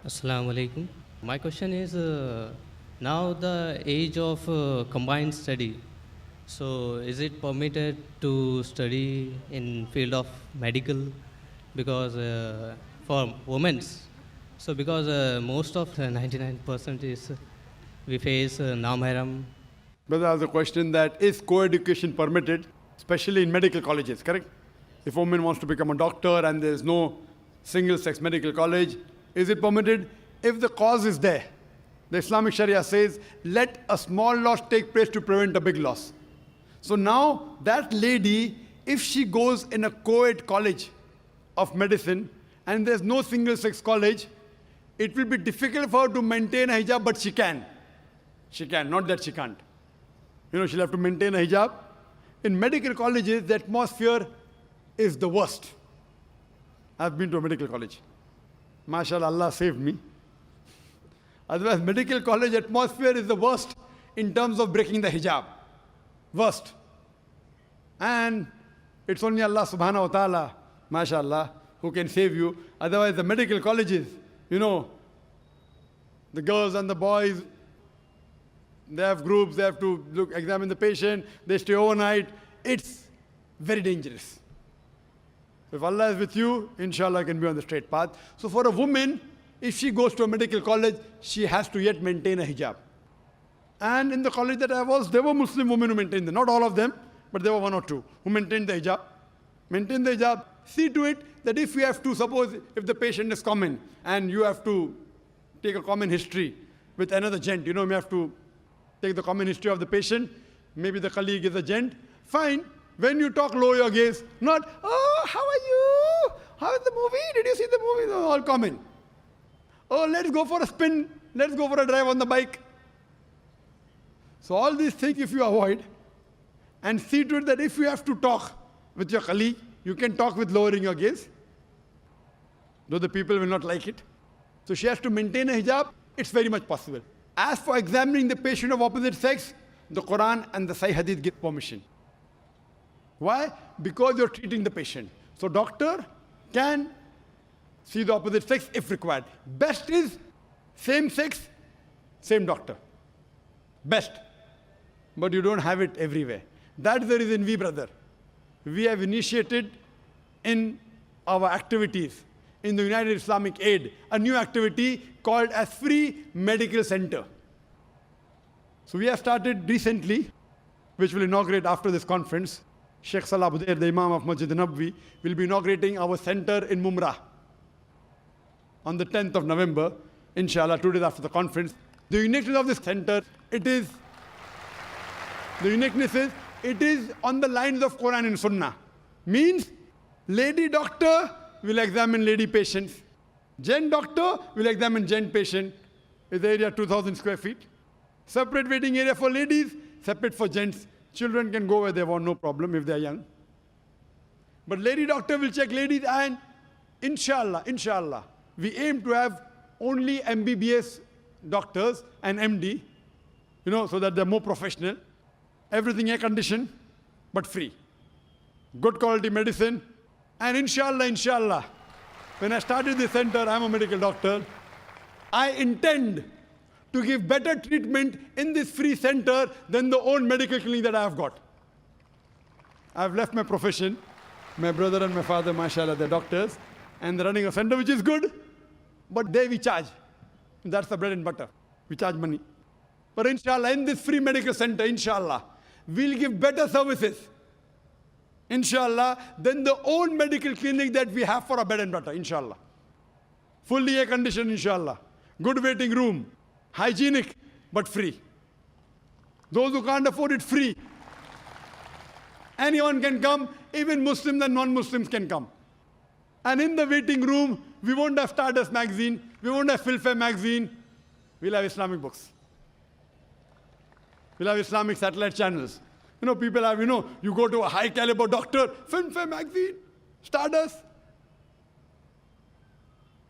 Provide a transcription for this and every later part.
Assalamu alaikum. My question is now the age of combined study. So is it permitted to study in field of medical because for women's? So because most of 99% is we face non-mahram. Brother has a question that is co-education permitted, especially in medical colleges, correct? If a woman wants to become a doctor and there's no single-sex medical college, is it permitted? If the cause is there, the Islamic Sharia says, let a small loss take place to prevent a big loss. So now that lady, if she goes in a co-ed college of medicine and there's no single-sex college, it will be difficult for her to maintain a hijab, but she can. She can, not that she can't. She'll have to maintain a hijab. In medical colleges, the atmosphere is the worst. I've been to a medical college. MashaAllah, Allah saved me. Otherwise, medical college atmosphere is the worst in terms of breaking the hijab. Worst. And it's only Allah subhanahu wa ta'ala, MashaAllah, who can save you. Otherwise, the medical colleges, the girls and the boys, they have groups, they have to examine the patient, they stay overnight. It's very dangerous. If Allah is with you, inshallah, can be on the straight path. So for a woman, if she goes to a medical college, she has to yet maintain a hijab. And in the college that I was, there were Muslim women who maintained it. Not all of them, but there were one or two who maintained the hijab. Maintain the hijab. See to it that if you have to, suppose if the patient is common and you have to take a common history with another gent, you have to take the common history of the patient, maybe the colleague is a gent, fine. When you talk, lower your gaze, not, oh, how are you? How is the movie? Did you see the movie? No, all common. Oh, let's go for a spin. Let's go for a drive on the bike. So all these things, if you avoid, and see to it that if you have to talk with your colleague, you can talk with lowering your gaze, though the people will not like it. So she has to maintain a hijab. It's very much possible. As for examining the patient of opposite sex, the Quran and the Sahih Hadith give permission. Why? Because you're treating the patient. So doctor can see the opposite sex if required. Best is same sex, same doctor. Best. But you don't have it everywhere. That's the reason we have initiated in our activities in the United Islamic Aid, a new activity called as Free Medical Center. So we have started recently, which will inaugurate after this conference. Sheikh Salah Budair, the Imam of Masjid Nabwi, will be inaugurating our center in Mumrah on the 10th of November, inshallah, 2 days after the conference. The uniqueness of this center, it is on the lines of Quran and Sunnah. Means, lady doctor will examine lady patients. Gent doctor will examine gent patient. Is the area 2,000 square feet? Separate waiting area for ladies, separate for gents. Children can go where they want, no problem if they are young. But lady doctor will check ladies, and inshallah, we aim to have only MBBS doctors and MD, so that they're more professional. Everything air conditioned, but free. Good quality medicine. And inshallah, when I started this center, I'm a medical doctor, I intend to give better treatment in this free center than the own medical clinic that I have got. I've left my profession. My brother and my father, mashallah, they're doctors, and they're running a center which is good, but there we charge. That's the bread and butter. We charge money. But inshallah, in this free medical center, inshallah, we'll give better services, inshallah, than the own medical clinic that we have for our bread and butter, inshallah. Fully air conditioned, inshallah. Good waiting room. Hygienic, but free. Those who can't afford it, free. Anyone can come, even Muslims and non-Muslims can come. And in the waiting room, we won't have Stardust magazine, we won't have Filfare magazine, we'll have Islamic books. We'll have Islamic satellite channels. People have, you go to a high caliber doctor, Filmfare magazine, Stardust.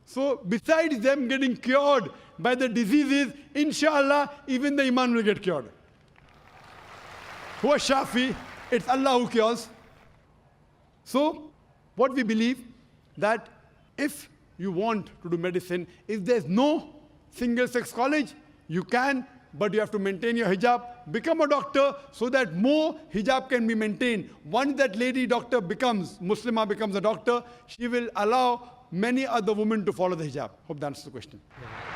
So besides them getting cured by the diseases, inshallah, even the iman will get cured. Who is Shafi? It's Allah who cures. So what we believe, that if you want to do medicine, if there's no single-sex college, you can, but you have to maintain your hijab, become a doctor so that more hijab can be maintained. Once that lady doctor becomes, Muslimah becomes a doctor, she will allow many other women to follow the hijab. Hope that answers the question. Yeah.